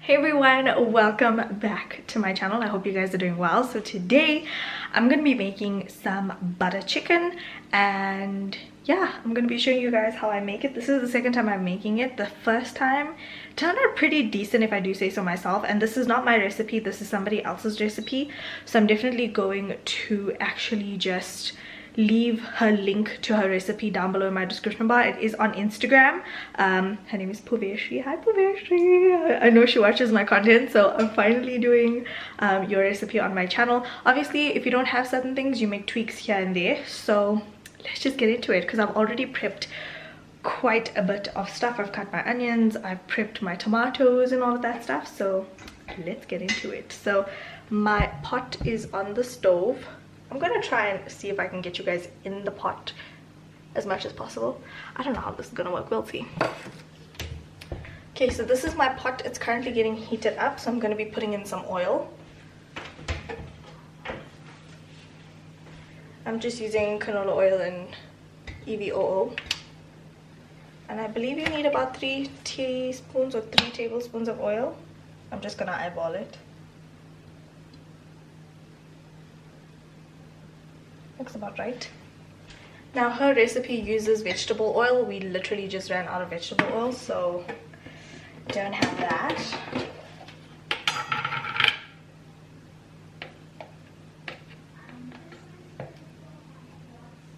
Hey everyone, welcome back to my channel. I hope you guys are doing well. So today I'm gonna be making some butter chicken, and yeah, I'm gonna be showing you guys how I make it. This is the second time I'm making it. The first time turned out pretty decent, if I do say so myself, and this is not my recipe, this is somebody else's recipe, so I'm definitely going to actually just leave her link to her recipe down below in my description bar. It is on Instagram. Her name is Puveshri. Hi Puveshri. I know she watches my content, so I'm finally doing your recipe on my channel. Obviously, if you don't have certain things, you make tweaks here and there. So let's just get into it, because I've already prepped quite a bit of stuff. I've cut my onions, I've prepped my tomatoes and all of that stuff. So let's get into it. So my pot is on the stove. I'm gonna try and see if I can get you guys in the pot as much as possible. I don't know how this is gonna work, we'll see. Okay, so this is my pot. It's currently getting heated up, so I'm gonna be putting in some oil. I'm just using canola oil and EVOO. And I believe you need about 3 teaspoons or 3 tablespoons of oil. I'm just gonna eyeball it. Looks about right. Now her recipe uses vegetable oil. We literally just ran out of vegetable oil, so don't have that.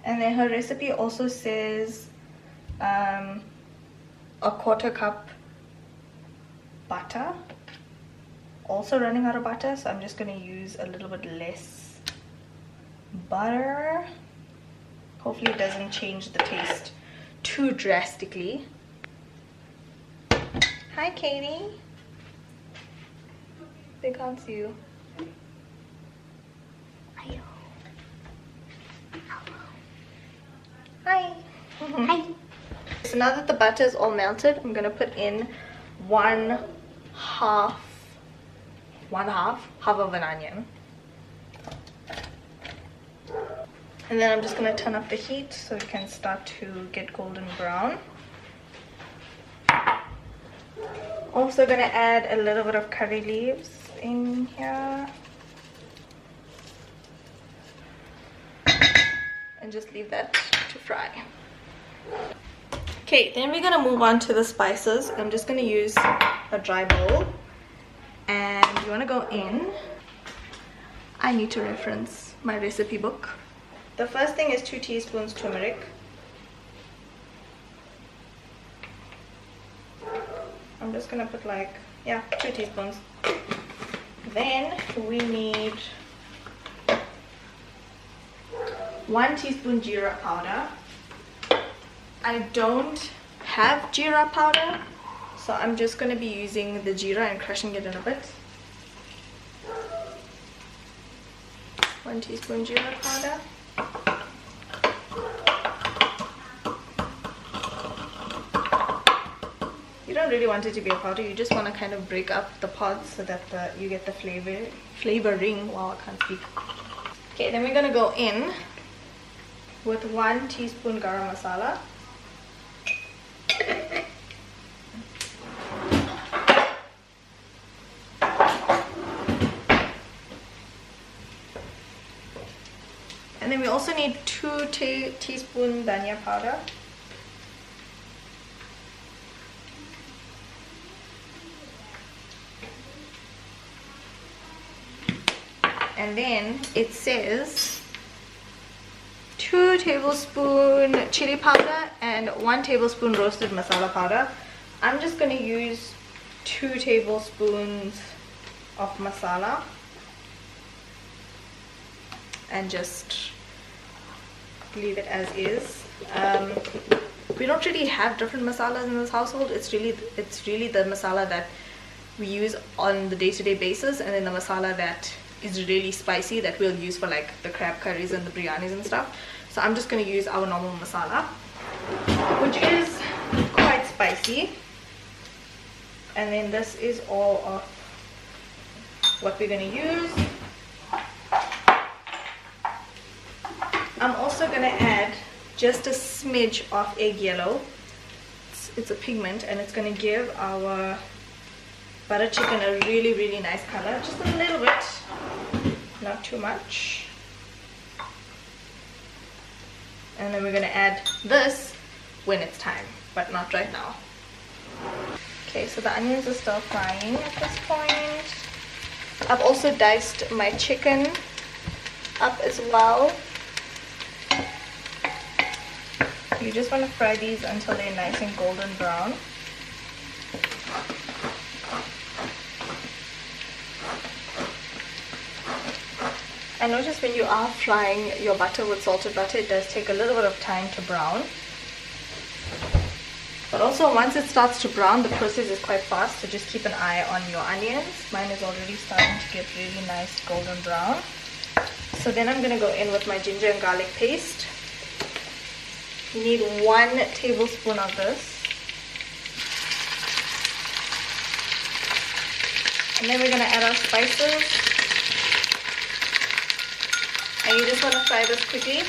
And then her recipe also says a 1/4 cup butter. Also running out of butter, so I'm just going to use a little bit less butter. Hopefully it doesn't change the taste too drastically. Hi Katie. They can't see you. Hi. Hi. Hi. So now that the butter is all melted, I'm gonna put in half of an onion. And then I'm just going to turn up the heat so it can start to get golden brown. Also going to add a little bit of curry leaves in here. And just leave that to fry. Okay, then we're going to move on to the spices. I'm just going to use a dry bowl. And you want to go in. I need to reference my recipe book. The first thing is 2 teaspoons turmeric. I'm just gonna put 2 teaspoons. Then we need 1 teaspoon jeera powder. I don't have jeera powder, so I'm just gonna be using the jeera and crushing it in a bit. 1 teaspoon jeera powder. You don't really want it to be a powder, you just want to kind of break up the pods so that you get the flavoring. Wow, I can't speak. Okay, then we're going to go in with 1 teaspoon garam masala. And then we also need 2 teaspoons dhania powder. And then it says 2 tablespoons chili powder and 1 tablespoon roasted masala powder. I'm just going to use 2 tablespoons of masala and just leave it as is. We don't really have different masalas in this household. It's really the masala that we use on the day-to-day basis, and then the masala that is really spicy that we'll use for like the crab curries and the biryanis and stuff. So I'm just going to use our normal masala, which is quite spicy. And then this is all of what we're going to use. I'm also going to add just a smidge of egg yellow. It's a pigment, and it's going to give our butter chicken a really, really nice color. Just a little bit, not too much. And then we're going to add this when it's time, but not right now. Okay, so the onions are still frying at this point. I've also diced my chicken up as well. You just want to fry these until they're nice and golden brown. I notice when you are frying your butter with salted butter, it does take a little bit of time to brown. But also once it starts to brown, the process is quite fast, so just keep an eye on your onions. Mine is already starting to get really nice golden brown. So then I'm going to go in with my ginger and garlic paste. You need 1 tablespoon of this. And then we're going to add our spices. And you just want to fry this quickly.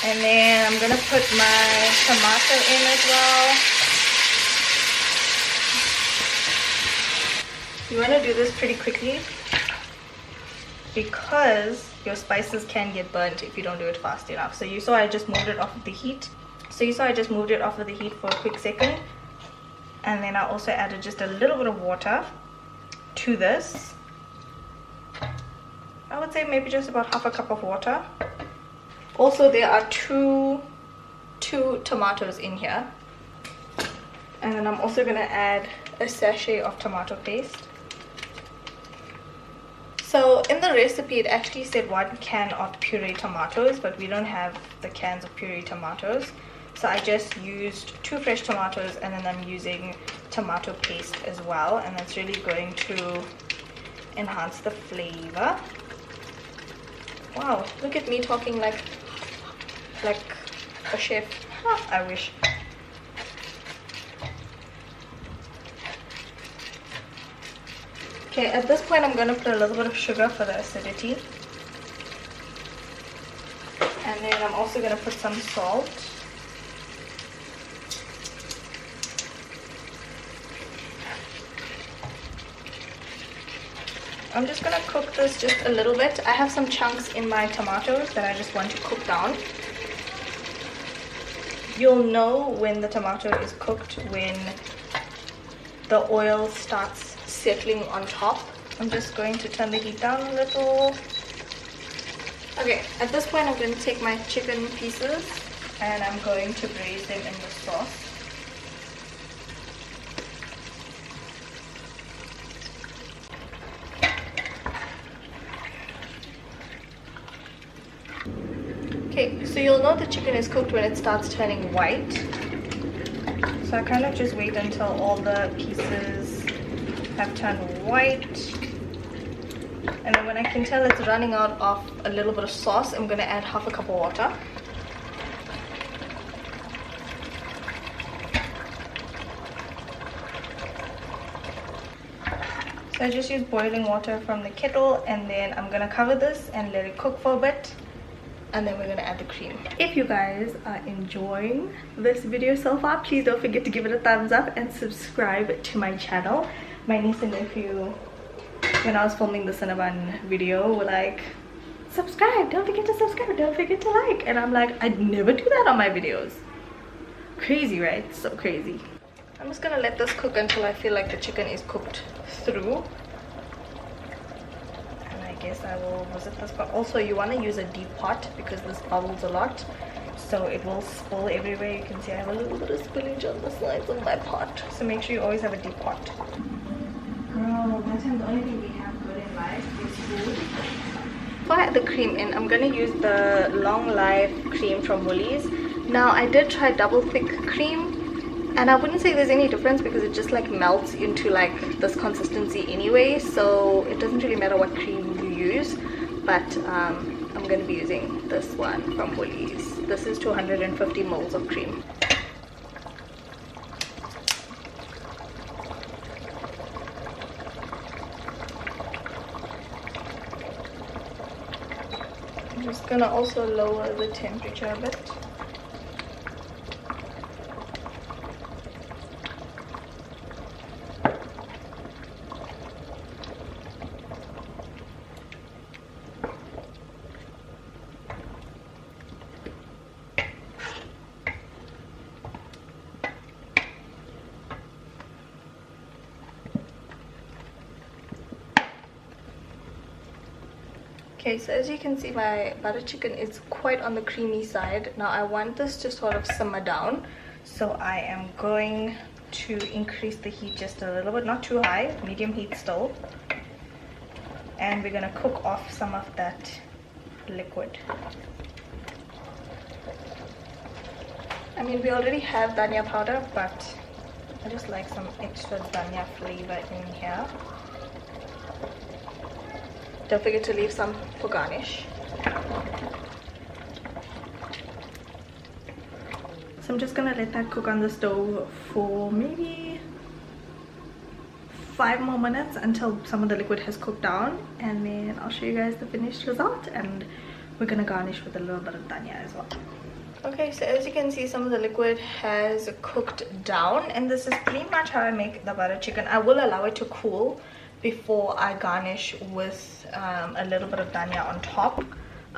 And then I'm going to put my tomato in as well. You want to do this pretty quickly because your spices can get burnt if you don't do it fast enough. So you saw I just moved it off of the heat. For a quick second. And then I also added just a little bit of water to this. I would say maybe just about half a cup of water. Also, there are two tomatoes in here. And then I'm also going to add a sachet of tomato paste. So in the recipe it actually said 1 can of pureed tomatoes, but we don't have the cans of pureed tomatoes. So I just used 2 fresh tomatoes, and then I'm using tomato paste as well, and that's really going to enhance the flavor. Wow, look at me talking like a chef. I wish. Okay, at this point I'm going to put a little bit of sugar for the acidity. And then I'm also going to put some salt. I'm just going to cook this just a little bit. I have some chunks in my tomatoes that I just want to cook down. You'll know when the tomato is cooked when the oil starts settling on top. I'm just going to turn the heat down a little. Okay, at this point I'm going to take my chicken pieces and I'm going to braise them in the sauce. Okay, so you'll know the chicken is cooked when it starts turning white. So I kind of just wait until all the pieces have turned white. And then when I can tell it's running out of a little bit of sauce, I'm going to add half a cup of water. So I just use boiling water from the kettle, and then I'm going to cover this and let it cook for a bit. And then we're going to add the cream. If you guys are enjoying this video so far, please don't forget to give it a thumbs up and subscribe to my channel. My niece and nephew, when I was filming the Cinnabon video, were like, subscribe, don't forget to subscribe, don't forget to like. And I'm like, I'd never do that on my videos. Crazy, right? So crazy. I'm just going to let this cook until I feel like the chicken is cooked through. I guess I will visit this pot. Also, you want to use a deep pot because this bubbles a lot, so it will spill everywhere. You can see I have a little bit of spillage on the sides of my pot, so make sure you always have a deep pot. Girl, that time the only thing we have good in life is food. Before I add the cream in, I'm going to use the Long Life cream from Woolies. Now I did try double thick cream, and I wouldn't say there's any difference because it just like melts into like this consistency anyway, so it doesn't really matter what cream you use. But I'm going to be using this one from Woolies. This is 250 ml of cream. I'm just going to also lower the temperature a bit. Okay, so as you can see, my butter chicken is quite on the creamy side. Now I want this to sort of simmer down, so I am going to increase the heat just a little bit, not too high, medium heat still, and we're gonna cook off some of that liquid. I mean, we already have dhania powder, but I just like some extra dhania flavor in here. Don't forget to leave some for garnish. So I'm just gonna let that cook on the stove for maybe 5 more minutes until some of the liquid has cooked down, and then I'll show you guys the finished result, and we're gonna garnish with a little bit of dhania as well. Okay, so as you can see, some of the liquid has cooked down, and this is pretty much how I make the butter chicken. I will allow it to cool before I garnish with a little bit of dhania on top.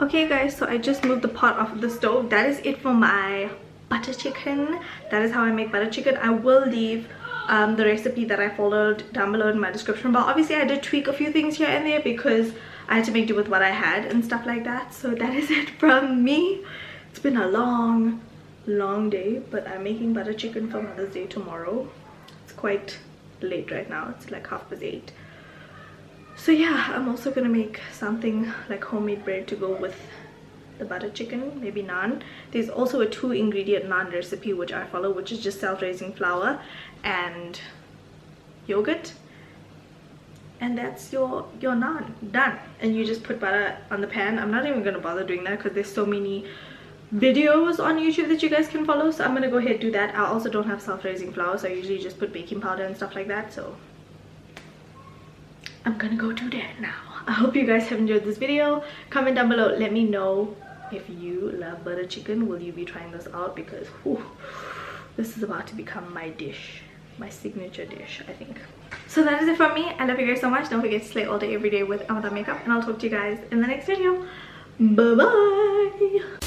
Okay guys, so I just moved the pot off of the stove. That is it for my butter chicken. That is how I make butter chicken. I will leave the recipe that I followed down below in my description, but obviously I did tweak a few things here and there because I had to make do with what I had and stuff like that. So that is it from me. It's been a long day, but I'm making butter chicken for Mother's Day tomorrow. It's quite late right now. It's like 8:30. So yeah, I'm also gonna make something like homemade bread to go with the butter chicken, maybe naan. There's also a 2-ingredient naan recipe which I follow, which is just self-raising flour and yogurt, and that's your naan done. And you just put butter on the pan. I'm not even gonna bother doing that because there's so many videos on YouTube that you guys can follow, so I'm gonna go ahead and do that. I also don't have self-raising flour, so I usually just put baking powder and stuff like that, so I'm gonna go do that now. I hope you guys have enjoyed this video. Comment down below, let me know if you love butter chicken. Will you be trying this out? Because whew, this is about to become my dish, my signature dish, I think. So that is it from me. I love you guys so much. Don't forget to slay all day every day with and without makeup, and I'll talk to you guys in the next video. Bye bye.